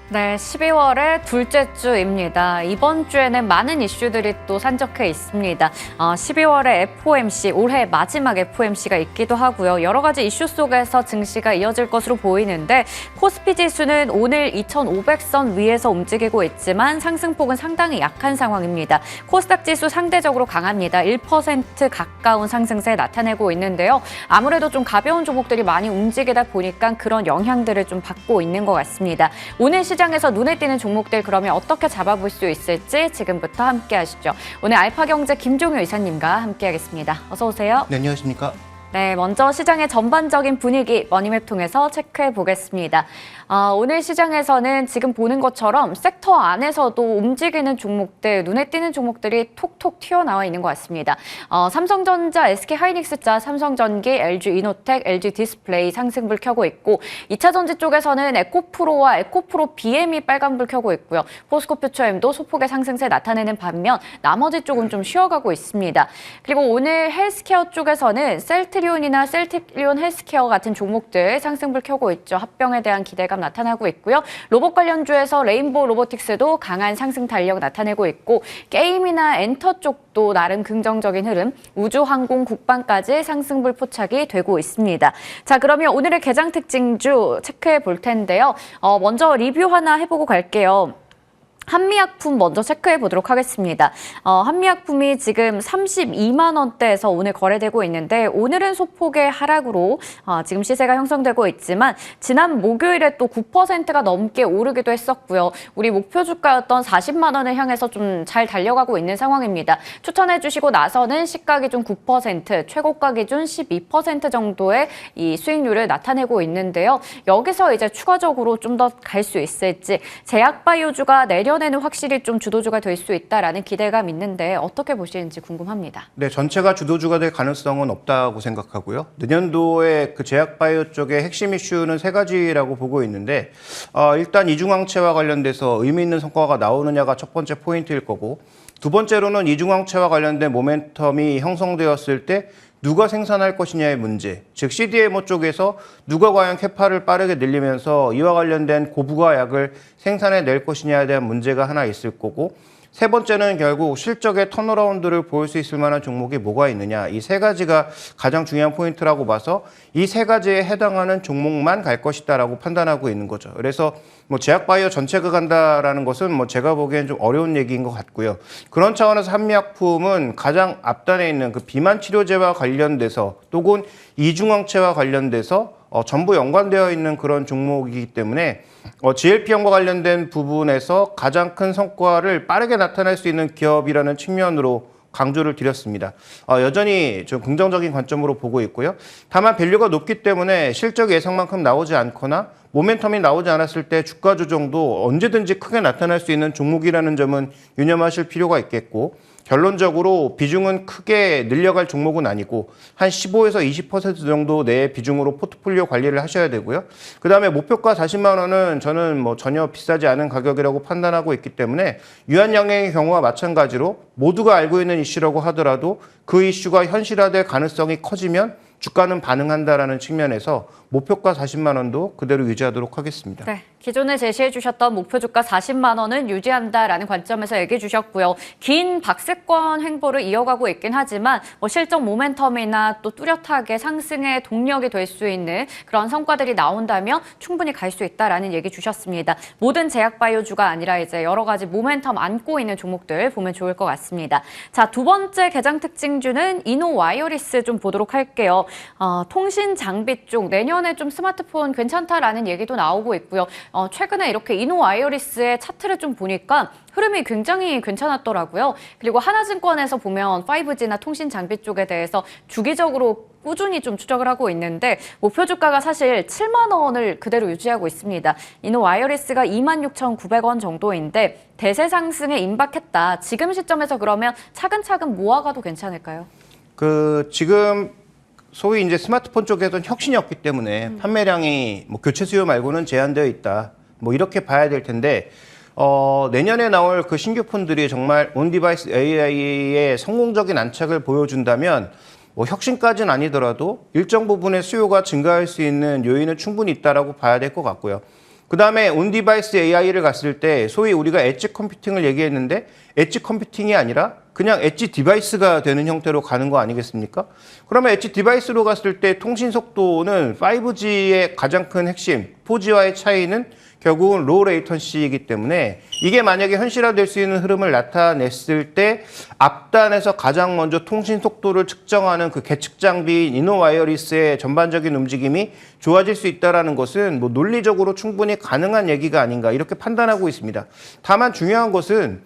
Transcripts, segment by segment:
네, 12월의 둘째 주입니다. 이번 주에는 많은 이슈들이 또 산적해 있습니다. 12월에 FOMC, 올해 마지막 FOMC가 있기도 하고요. 여러 가지 이슈 속에서 증시가 이어질 것으로 보이는데 코스피 지수는 오늘 2,500선 위에서 움직이고 있지만 상승폭은 상당히 약한 상황입니다. 코스닥 지수 상대적으로 강합니다. 1% 가까운 상승세 나타내고 있는데요. 아무래도 좀 가벼운 종목들이 많이 움직이다 보니까 그런 영향들을 좀 받고 있는 것 같습니다. 오늘 시장에서 눈에 띄는 종목들 그러면 어떻게 잡아볼 수 있을지 지금부터 함께 하시죠. 오늘 알파경제 김종효 이사님과 함께 하겠습니다. 어서 오세요. 네, 안녕하십니까? 네, 먼저 시장의 전반적인 분위기 머니맵 통해서 체크해 보겠습니다. 오늘 시장에서는 지금 보는 것처럼 섹터 안에서도 움직이는 종목들, 눈에 띄는 종목들이 톡톡 튀어나와 있는 것 같습니다. 삼성전자, SK하이닉스자, 삼성전기, LG이노텍, LG디스플레이 상승불 켜고 있고 2차전지 쪽에서는 에코프로와 에코프로 BM이 빨간불 켜고 있고요. 포스코퓨처엠도 소폭의 상승세 나타내는 반면 나머지 쪽은 좀 쉬어가고 있습니다. 그리고 오늘 헬스케어 쪽에서는 셀트리온이나 셀트리온 헬스케어 같은 종목들 상승불 켜고 있죠. 합병에 대한 기대감 나타나고 있고요. 로봇 관련주에서 레인보우 로보틱스도 강한 상승 달력 나타내고 있고 게임이나 엔터 쪽도 나름 긍정적인 흐름, 우주, 항공, 국방까지 상승불 포착이 되고 있습니다. 자, 그러면 오늘의 개장 특징주 체크해 볼 텐데요. 먼저 리뷰 하나 해보고 갈게요. 한미약품 먼저 체크해 보도록 하겠습니다. 한미약품이 지금 32만 원대에서 오늘 거래되고 있는데 오늘은 소폭의 하락으로 지금 시세가 형성되고 있지만 지난 목요일에 또 9%가 넘게 오르기도 했었고요. 우리 목표 주가였던 40만 원을 향해서 좀 잘 달려가고 있는 상황입니다. 추천해 주시고 나서는 시가 기준 9%, 최고가 기준 12% 정도의 이 수익률을 나타내고 있는데요. 여기서 이제 추가적으로 좀 더 갈 수 있을지 제약바이오주가 내년에는 확실히 좀 주도주가 될 수 있다라는 기대감 있는데 어떻게 보시는지 궁금합니다. 네, 전체가 주도주가 될 가능성은 없다고 생각하고요. 내년도에 그 제약바이오 쪽의 핵심 이슈는 세 가지라고 보고 있는데 일단 이중항체와 관련돼서 의미 있는 성과가 나오느냐가 첫 번째 포인트일 거고 두 번째로는 이중항체와 관련된 모멘텀이 형성되었을 때 누가 생산할 것이냐의 문제, 즉 CDMO 쪽에서 누가 과연 캐파를 빠르게 늘리면서 이와 관련된 고부가 약을 생산해낼 것이냐에 대한 문제가 하나 있을 거고 세 번째는 결국 실적의 턴어라운드를 보일 수 있을 만한 종목이 뭐가 있느냐, 이 세 가지가 가장 중요한 포인트라고 봐서 이 세 가지에 해당하는 종목만 갈 것이다라고 판단하고 있는 거죠. 그래서 뭐 제약바이오 전체가 간다라는 것은 뭐 제가 보기엔 좀 어려운 얘기인 것 같고요. 그런 차원에서 한미약품은 가장 앞단에 있는 그 비만 치료제와 관련돼서 또는 이중항체와 관련돼서 전부 연관되어 있는 그런 종목이기 때문에 GLP형과 관련된 부분에서 가장 큰 성과를 빠르게 나타낼 수 있는 기업이라는 측면으로 강조를 드렸습니다. 여전히 좀 긍정적인 관점으로 보고 있고요. 다만 밸류가 높기 때문에 실적 예상만큼 나오지 않거나 모멘텀이 나오지 않았을 때 주가 조정도 언제든지 크게 나타날 수 있는 종목이라는 점은 유념하실 필요가 있겠고 결론적으로 비중은 크게 늘려갈 종목은 아니고 한 15에서 20% 정도 내의 비중으로 포트폴리오 관리를 하셔야 되고요. 그다음에 목표가 40만 원은 저는 뭐 전혀 비싸지 않은 가격이라고 판단하고 있기 때문에 유한양행의 경우와 마찬가지로 모두가 알고 있는 이슈라고 하더라도 그 이슈가 현실화될 가능성이 커지면 주가는 반응한다라는 측면에서 목표가 40만 원도 그대로 유지하도록 하겠습니다. 네, 기존에 제시해 주셨던 목표 주가 40만 원은 유지한다라는 관점에서 얘기해 주셨고요. 긴 박스권 행보를 이어가고 있긴 하지만 뭐 실적 모멘텀이나 또 뚜렷하게 상승의 동력이 될 수 있는 그런 성과들이 나온다면 충분히 갈 수 있다라는 얘기 주셨습니다. 모든 제약바이오주가 아니라 이제 여러 가지 모멘텀 안고 있는 종목들 보면 좋을 것 같습니다. 자, 두 번째 개장 특징주는 이노와이어리스 좀 보도록 할게요. 통신 장비 쪽 내년에 좀 스마트폰 괜찮다라는 얘기도 나오고 있고요. 최근에 이렇게 이노와이어리스의 차트를 좀 보니까 흐름이 굉장히 괜찮았더라고요. 그리고 하나증권에서 보면 5G나 통신 장비 쪽에 대해서 주기적으로 꾸준히 좀 추적을 하고 있는데 목표 주가가 사실 7만 원을 그대로 유지하고 있습니다. 이노와이어리스가 26,900원 정도인데 대세 상승에 임박했다. 지금 시점에서 그러면 차근차근 모아가도 괜찮을까요? 지금 소위 이제 스마트폰 쪽에서는 혁신이 없기 때문에 판매량이 뭐 교체 수요 말고는 제한되어 있다. 뭐 이렇게 봐야 될 텐데 내년에 나올 그 신규 폰들이 정말 온디바이스 AI의 성공적인 안착을 보여준다면 뭐 혁신까지는 아니더라도 일정 부분의 수요가 증가할 수 있는 요인은 충분히 있다라고 봐야 될 것 같고요. 그다음에 온디바이스 AI를 갔을 때 소위 우리가 엣지 컴퓨팅을 얘기했는데 엣지 컴퓨팅이 아니라 그냥 엣지 디바이스가 되는 형태로 가는 거 아니겠습니까? 그러면 엣지 디바이스로 갔을 때 통신 속도는 5G의 가장 큰 핵심, 4G와의 차이는 결국은 로우 레이턴시이기 때문에 이게 만약에 현실화될 수 있는 흐름을 나타냈을 때 앞단에서 가장 먼저 통신 속도를 측정하는 그 계측 장비인 이노와이어리스의 전반적인 움직임이 좋아질 수 있다는 것은 뭐 논리적으로 충분히 가능한 얘기가 아닌가 이렇게 판단하고 있습니다. 다만 중요한 것은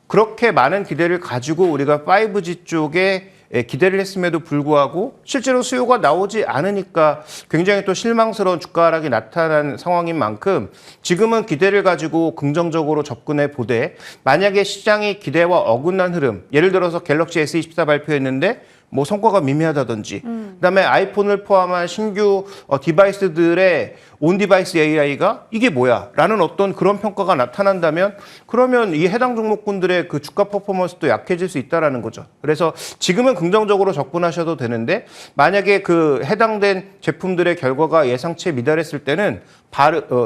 그렇게 많은 기대를 가지고 우리가 5G 쪽에 기대를 했음에도 불구하고 실제로 수요가 나오지 않으니까 굉장히 또 실망스러운 주가 하락이 나타난 상황인 만큼 지금은 기대를 가지고 긍정적으로 접근해 보되 만약에 시장이 기대와 어긋난 흐름, 예를 들어서 갤럭시 S24 발표했는데 뭐 성과가 미미하다든지 그다음에 아이폰을 포함한 신규 디바이스들의 온디바이스 AI가 이게 뭐야? 라는 어떤 그런 평가가 나타난다면 그러면 이 해당 종목군들의 그 주가 퍼포먼스도 약해질 수 있다는 거죠. 그래서 지금은 긍정적으로 접근하셔도 되는데 만약에 그 해당된 제품들의 결과가 예상치에 미달했을 때는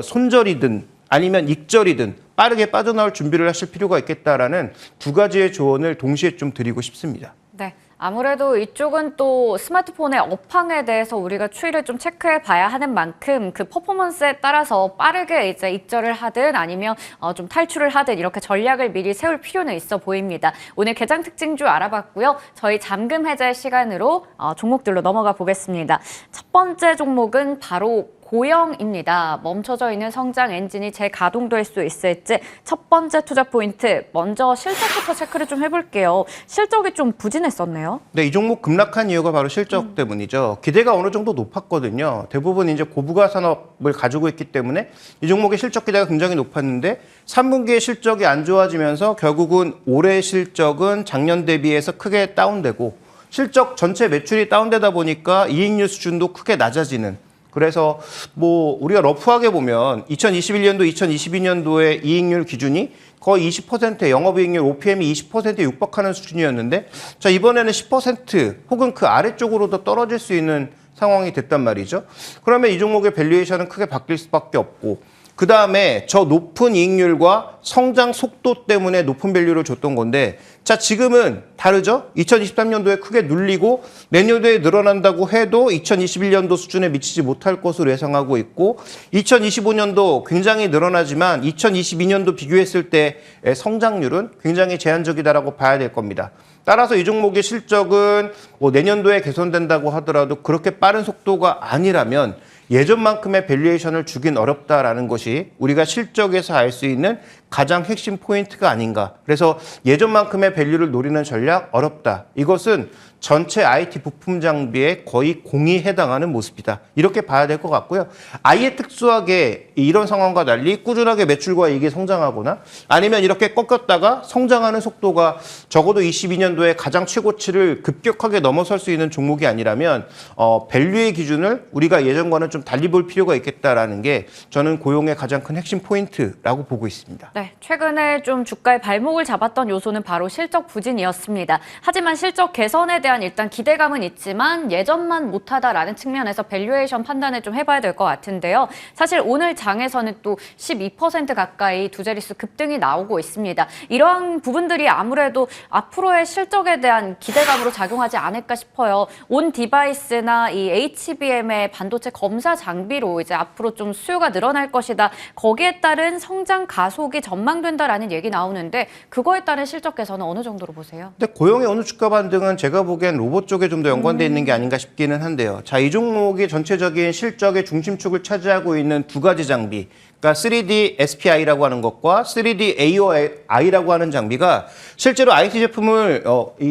손절이든 아니면 익절이든 빠르게 빠져나올 준비를 하실 필요가 있겠다라는 두 가지의 조언을 동시에 좀 드리고 싶습니다. 네. 아무래도 이쪽은 또 스마트폰의 업황에 대해서 우리가 추이를 좀 체크해 봐야 하는 만큼 그 퍼포먼스에 따라서 빠르게 이제 익절을 하든 아니면 좀 탈출을 하든 이렇게 전략을 미리 세울 필요는 있어 보입니다. 오늘 개장 특징주 알아봤고요. 저희 잠금 해제 시간으로 종목들로 넘어가 보겠습니다. 첫 번째 종목은 바로 고영입니다. 멈춰져 있는 성장 엔진이 재가동될 수 있을지 첫 번째 투자 포인트, 먼저 실적부터 체크를 좀 해볼게요. 실적이 좀 부진했었네요. 네, 이 종목 급락한 이유가 바로 실적 때문이죠. 기대가 어느 정도 높았거든요. 대부분 이제 고부가 산업을 가지고 있기 때문에 이 종목의 실적 기대가 굉장히 높았는데 3분기에 실적이 안 좋아지면서 결국은 올해 실적은 작년 대비해서 크게 다운되고 실적 전체 매출이 다운되다 보니까 이익률 수준도 크게 낮아지는 그래서 뭐 우리가 러프하게 보면 2021년도, 2022년도의 이익률 기준이 거의 20%, 영업이익률 OPM이 20%에 육박하는 수준이었는데 자 이번에는 10% 혹은 그 아래쪽으로도 떨어질 수 있는 상황이 됐단 말이죠. 그러면 이 종목의 밸류에이션은 크게 바뀔 수밖에 없고 그 다음에 저 높은 이익률과 성장 속도 때문에 높은 밸류를 줬던 건데 자 지금은 다르죠? 2023년도에 크게 눌리고 내년도에 늘어난다고 해도 2021년도 수준에 미치지 못할 것으로 예상하고 있고 2025년도 굉장히 늘어나지만 2022년도 비교했을 때의 성장률은 굉장히 제한적이다라고 봐야 될 겁니다. 따라서 이 종목의 실적은 뭐 내년도에 개선된다고 하더라도 그렇게 빠른 속도가 아니라면 예전만큼의 밸류에이션을 주긴 어렵다라는 것이 우리가 실적에서 알 수 있는 가장 핵심 포인트가 아닌가. 그래서 예전만큼의 밸류를 노리는 전략 어렵다. 이것은 전체 IT 부품 장비에 거의 공이 해당하는 모습이다. 이렇게 봐야 될 것 같고요. 아예 특수하게 이런 상황과 달리 꾸준하게 매출과 이익이 성장하거나 아니면 이렇게 꺾였다가 성장하는 속도가 적어도 22년도에 가장 최고치를 급격하게 넘어설 수 있는 종목이 아니라면 밸류의 기준을 우리가 예전과는 좀 달리 볼 필요가 있겠다라는 게 저는 고용의 가장 큰 핵심 포인트라고 보고 있습니다. 네, 최근에 좀 주가의 발목을 잡았던 요소는 바로 실적 부진이었습니다. 하지만 실적 개선에 대한 일단 기대감은 있지만 예전만 못하다라는 측면에서 밸류에이션 판단을 좀 해봐야 될 것 같은데요. 사실 오늘 장에서는 또 12% 가까이 두 자릿수 급등이 나오고 있습니다. 이러한 부분들이 아무래도 앞으로의 실적에 대한 기대감으로 작용하지 않을까 싶어요. 온 디바이스나 이 HBM의 반도체 검사 장비로 이제 앞으로 좀 수요가 늘어날 것이다. 거기에 따른 성장 가속이 전망된다라는 얘기 나오는데 그거에 따른 실적 개선은 어느 정도로 보세요? 근데 고용의 어느 주가 반등은 제가 보기엔 로봇 쪽에 좀 더 연관돼 있는 게 아닌가 싶기는 한데요. 자, 이 종목이 전체적인 실적의 중심축을 차지하고 있는 두 가지 장비, 그러니까 3D SPI라고 하는 것과 3D AOI라고 하는 장비가 실제로 IT 제품을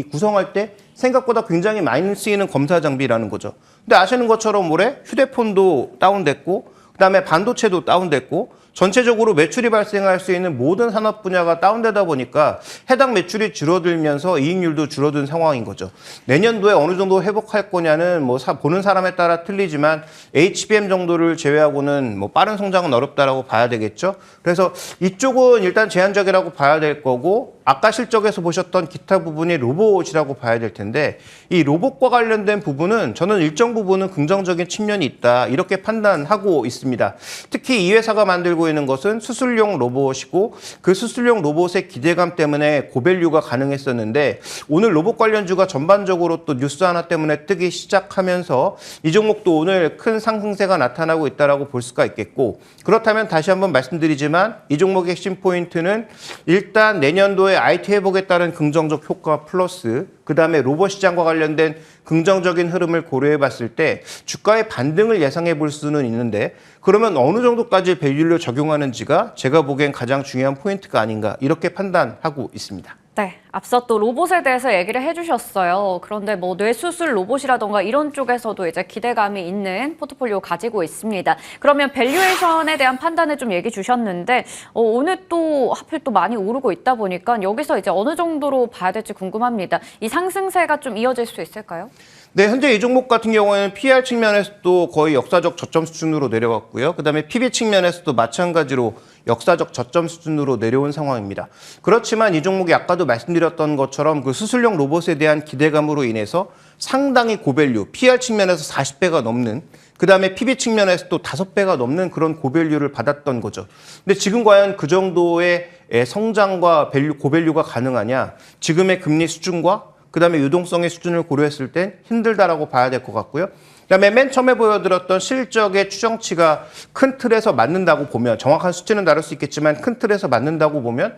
구성할 때 생각보다 굉장히 많이 쓰이는 검사 장비라는 거죠. 근데 아시는 것처럼 올해 휴대폰도 다운됐고 그다음에 반도체도 다운됐고 전체적으로 매출이 발생할 수 있는 모든 산업 분야가 다운되다 보니까 해당 매출이 줄어들면서 이익률도 줄어든 상황인 거죠. 내년도에 어느 정도 회복할 거냐는 뭐 보는 사람에 따라 틀리지만 HBM 정도를 제외하고는 뭐 빠른 성장은 어렵다라고 봐야 되겠죠. 그래서 이쪽은 일단 제한적이라고 봐야 될 거고 아까 실적에서 보셨던 기타 부분이 로봇이라고 봐야 될 텐데 이 로봇과 관련된 부분은 저는 일정 부분은 긍정적인 측면이 있다 이렇게 판단하고 있습니다. 특히 이 회사가 만들고 있는 것은 수술용 로봇이고 그 수술용 로봇의 기대감 때문에 고밸류가 가능했었는데 오늘 로봇 관련주가 전반적으로 또 뉴스 하나 때문에 뜨기 시작하면서 이 종목도 오늘 큰 상승세가 나타나고 있다라고 볼 수가 있겠고 그렇다면 다시 한번 말씀드리지만 이 종목의 핵심 포인트는 일단 내년도에 IT 회복에 따른 긍정적 효과 플러스 그다음에 로봇 시장과 관련된 긍정적인 흐름을 고려해 봤을 때 주가의 반등을 예상해 볼 수는 있는데 그러면 어느 정도까지 밸류를 적용하는지가 제가 보기엔 가장 중요한 포인트가 아닌가 이렇게 판단하고 있습니다. 네, 앞서 또 로봇에 대해서 얘기를 해주셨어요. 그런데 뭐 뇌수술 로봇이라던가 이런 쪽에서도 이제 기대감이 있는 포트폴리오 가지고 있습니다. 그러면 밸류에이션에 대한 판단을 좀 얘기 주셨는데 오늘 또 하필 또 많이 오르고 있다 보니까 여기서 이제 어느 정도로 봐야 될지 궁금합니다. 이 상승세가 좀 이어질 수 있을까요? 네, 현재 이 종목 같은 경우에는 PR 측면에서도 거의 역사적 저점 수준으로 내려갔고요. 그다음에 PB 측면에서도 마찬가지로 역사적 저점 수준으로 내려온 상황입니다. 그렇지만 이 종목이 아까도 말씀드렸던 것처럼 그 수술용 로봇에 대한 기대감으로 인해서 상당히 고밸류, PR 측면에서 40배가 넘는 그다음에 PB 측면에서 또 5배가 넘는 그런 고밸류를 받았던 거죠. 근데 지금 과연 그 정도의 성장과 고밸류가 가능하냐? 지금의 금리 수준과 그다음에 유동성의 수준을 고려했을 땐 힘들다라고 봐야 될 것 같고요. 그다음에 맨 처음에 보여드렸던 실적의 추정치가 큰 틀에서 맞는다고 보면 정확한 수치는 다를 수 있겠지만 큰 틀에서 맞는다고 보면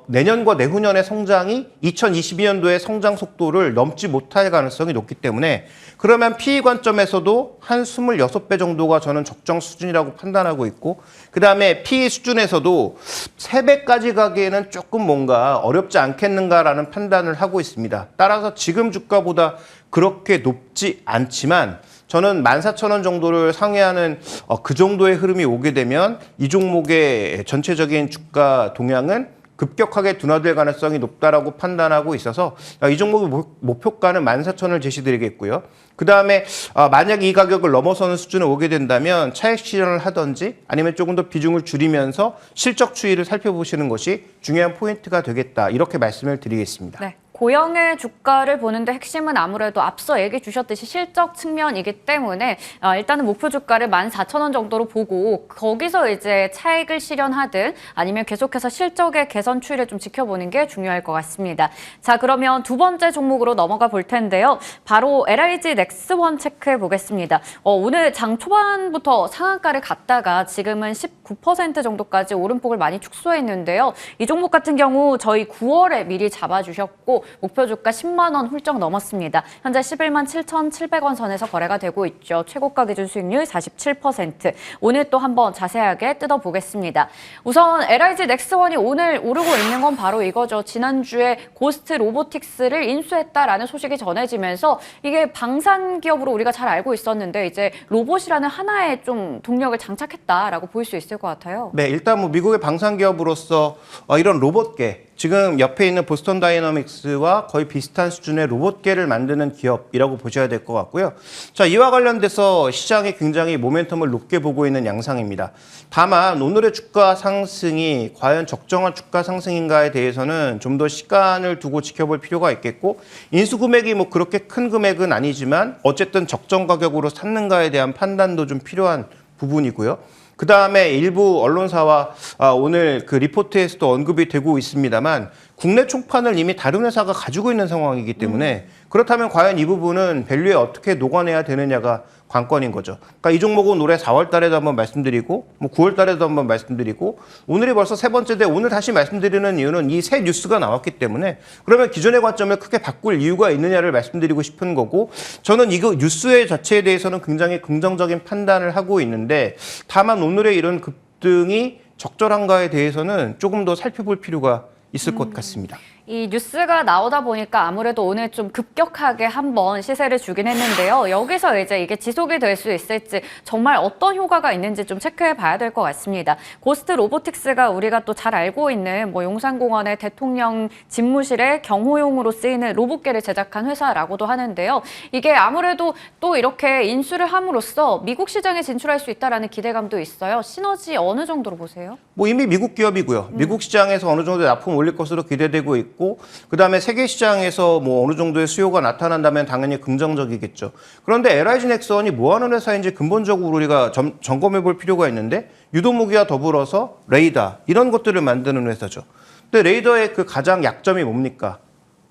내년과 내후년의 성장이 2022년도의 성장 속도를 넘지 못할 가능성이 높기 때문에 그러면 PE 관점에서도 한 26배 정도가 저는 적정 수준이라고 판단하고 있고 그다음에 PE 수준에서도 3배까지 가기에는 조금 뭔가 어렵지 않겠는가라는 판단을 하고 있습니다. 따라서 지금 주가보다 그렇게 높지 않지만 저는 14,000원 정도를 상회하는 그 정도의 흐름이 오게 되면 이 종목의 전체적인 주가 동향은 급격하게 둔화될 가능성이 높다라고 판단하고 있어서 이 종목의 목표가는 14,000원을 제시드리겠고요. 그다음에 만약 이 가격을 넘어서는 수준에 오게 된다면 차익 실현을 하든지 아니면 조금 더 비중을 줄이면서 실적 추이를 살펴보시는 것이 중요한 포인트가 되겠다. 이렇게 말씀을 드리겠습니다. 네. 고영의 주가를 보는데 핵심은 아무래도 앞서 얘기 주셨듯이 실적 측면이기 때문에 일단은 목표 주가를 14,000원 정도로 보고 거기서 이제 차익을 실현하든 아니면 계속해서 실적의 개선 추이를 좀 지켜보는 게 중요할 것 같습니다. 자, 그러면 두 번째 종목으로 넘어가 볼 텐데요. 바로 LIG 넥스원 체크해 보겠습니다. 오늘 장 초반부터 상한가를 갔다가 지금은 19% 정도까지 오름폭을 많이 축소했는데요. 이 종목 같은 경우 저희 9월에 미리 잡아주셨고 목표 주가 10만 원 훌쩍 넘었습니다. 현재 11만 7,700원 선에서 거래가 되고 있죠. 최고가 기준 수익률 47%. 오늘 또 한번 자세하게 뜯어보겠습니다. 우선 LIG 넥스원이 오늘 오르고 있는 건 바로 이거죠. 지난주에 고스트 로보틱스를 인수했다라는 소식이 전해지면서 이게 방산 기업으로 우리가 잘 알고 있었는데 이제 로봇이라는 하나의 좀 동력을 장착했다라고 볼 수 있을 것 같아요. 네, 일단 뭐 미국의 방산 기업으로서 이런 로봇계 지금 옆에 있는 보스턴 다이너믹스와 거의 비슷한 수준의 로봇계를 만드는 기업이라고 보셔야 될 것 같고요. 자, 이와 관련돼서 시장이 굉장히 모멘텀을 높게 보고 있는 양상입니다. 다만 오늘의 주가 상승이 과연 적정한 주가 상승인가에 대해서는 좀 더 시간을 두고 지켜볼 필요가 있겠고 인수 금액이 뭐 그렇게 큰 금액은 아니지만 어쨌든 적정 가격으로 샀는가에 대한 판단도 좀 필요한 부분이고요. 그 다음에 일부 언론사와 오늘 그 리포트에서도 언급이 되고 있습니다만 국내 총판을 이미 다른 회사가 가지고 있는 상황이기 때문에 그렇다면 과연 이 부분은 밸류에 어떻게 녹아내야 되느냐가 관건인 거죠. 그러니까 이 종목은 올해 4월 달에도 한번 말씀드리고 뭐 9월 달에도 한번 말씀드리고 오늘이 벌써 세 번째인데 오늘 다시 말씀드리는 이유는 이 새 뉴스가 나왔기 때문에 그러면 기존의 관점을 크게 바꿀 이유가 있느냐를 말씀드리고 싶은 거고 저는 이거 뉴스의 자체에 대해서는 굉장히 긍정적인 판단을 하고 있는데 다만 오늘의 이런 급등이 적절한가에 대해서는 조금 더 살펴볼 필요가 있을 것 같습니다. 이 뉴스가 나오다 보니까 아무래도 오늘 좀 급격하게 한번 시세를 주긴 했는데요. 여기서 이제 이게 지속이 될 수 있을지 정말 어떤 효과가 있는지 좀 체크해 봐야 될 것 같습니다. 고스트 로보틱스가 우리가 또 잘 알고 있는 뭐 용산공원의 대통령 집무실에 경호용으로 쓰이는 로봇개를 제작한 회사라고도 하는데요. 이게 아무래도 또 이렇게 인수를 함으로써 미국 시장에 진출할 수 있다라는 기대감도 있어요. 시너지 어느 정도로 보세요? 뭐 이미 미국 기업이고요. 미국 시장에서 어느 정도 납품 올릴 것으로 기대되고 있고, 그다음에 세계 시장에서 뭐 어느 정도의 수요가 나타난다면 당연히 긍정적이겠죠. 그런데 LIG 넥슨이 뭐 하는 회사인지 근본적으로 우리가 점검해 볼 필요가 있는데, 유도무기와 더불어서 레이더 이런 것들을 만드는 회사죠. 근데 레이더의 그 가장 약점이 뭡니까?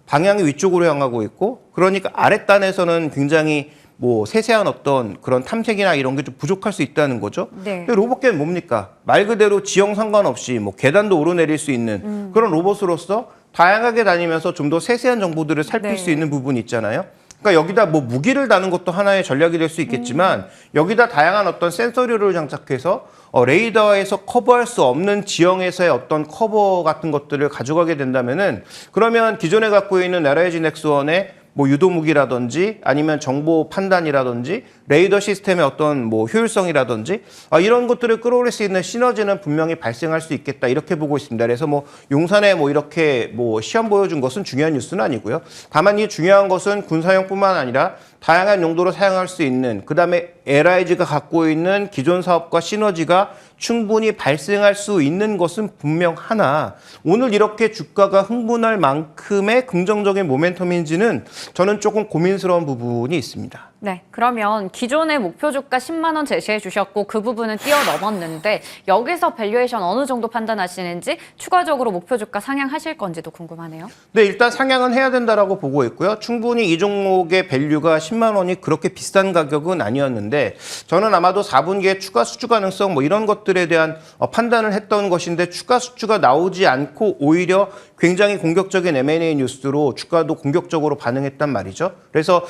방향이 위쪽으로 향하고 있고, 그러니까 아랫단에서는 굉장히 뭐 세세한 어떤 그런 탐색이나 이런 게 좀 부족할 수 있다는 거죠. 네. 근데 로봇개는 뭡니까? 말 그대로 지형 상관없이 뭐 계단도 오르내릴 수 있는 그런 로봇으로서 다양하게 다니면서 좀 더 세세한 정보들을 살필 네. 수 있는 부분이 있잖아요. 그러니까 여기다 뭐 무기를 다는 것도 하나의 전략이 될 수 있겠지만, 여기다 다양한 어떤 센서류를 장착해서 레이더에서 커버할 수 없는 지형에서의 어떤 커버 같은 것들을 가져가게 된다면은, 그러면 기존에 갖고 있는 LIG 넥슨의 뭐 유도무기라든지 아니면 정보 판단이라든지 레이더 시스템의 어떤 뭐 효율성이라든지 이런 것들을 끌어올릴 수 있는 시너지는 분명히 발생할 수 있겠다, 이렇게 보고 있습니다. 그래서 뭐 용산에 뭐 이렇게 뭐 시험 보여준 것은 중요한 뉴스는 아니고요. 다만 이 중요한 것은 군사용뿐만 아니라 다양한 용도로 사용할 수 있는, 그다음에 LIG가 갖고 있는 기존 사업과 시너지가 충분히 발생할 수 있는 것은 분명하나, 오늘 이렇게 주가가 흥분할 만큼의 긍정적인 모멘텀인지는 저는 조금 고민스러운 부분이 있습니다. 네, 그러면 기존의 목표 주가 10만 원 제시해 주셨고 그 부분은 뛰어넘었는데 여기서 밸류에이션 어느 정도 판단하시는지, 추가적으로 목표 주가 상향하실 건지도 궁금하네요. 네, 일단 상향은 해야 된다라고 보고 있고요. 충분히 이 종목의 밸류가 10만 원이 그렇게 비싼 가격은 아니었는데, 저는 아마도 4분기에 추가 수주 가능성 뭐 이런 것들에 대한 판단을 했던 것인데, 추가 수주가 나오지 않고 오히려 굉장히 공격적인 M&A 뉴스로 주가도 공격적으로 반응했단 말이죠. 그래서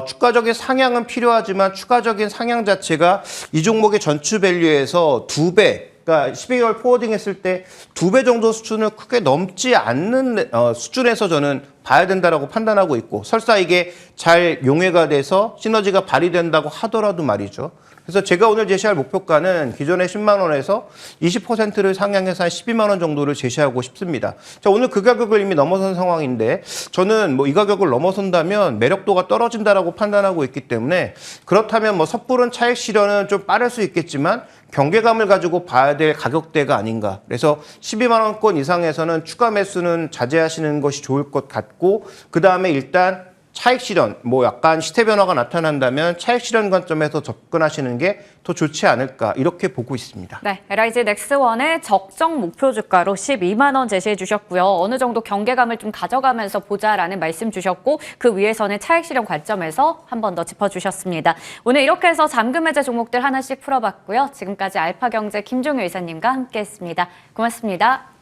주가적인 상향은 필요하지만 추가적인 상향 자체가 이 종목의 전추 밸류에서 2배, 그러니까 12개월 포워딩 했을 때 2배 정도 수준을 크게 넘지 않는 수준에서 저는 봐야 된다라고 판단하고 있고, 설사 이게 잘 용해가 돼서 시너지가 발휘된다고 하더라도 말이죠. 그래서 제가 오늘 제시할 목표가는 기존의 10만 원에서 20%를 상향해서 한 12만 원 정도를 제시하고 싶습니다. 자, 오늘 그 가격을 이미 넘어선 상황인데, 저는 뭐 이 가격을 넘어선다면 매력도가 떨어진다라고 판단하고 있기 때문에, 그렇다면 뭐 섣부른 차익 실현은 좀 빠를 수 있겠지만 경계감을 가지고 봐야 될 가격대가 아닌가. 그래서 12만 원권 이상에서는 추가 매수는 자제하시는 것이 좋을 것 같고, 그 다음에 일단 차익 실현, 뭐 약간 시태 변화가 나타난다면 차익 실현 관점에서 접근하시는 게 더 좋지 않을까, 이렇게 보고 있습니다. 네, LIG 넥슨의 적정 목표 주가로 12만 원 제시해 주셨고요. 어느 정도 경계감을 좀 가져가면서 보자라는 말씀 주셨고, 그 위에서는 차익 실현 관점에서 한 번 더 짚어주셨습니다. 오늘 이렇게 해서 잠금 해제 종목들 하나씩 풀어봤고요. 지금까지 알파경제 김종효 이사님과 함께했습니다. 고맙습니다.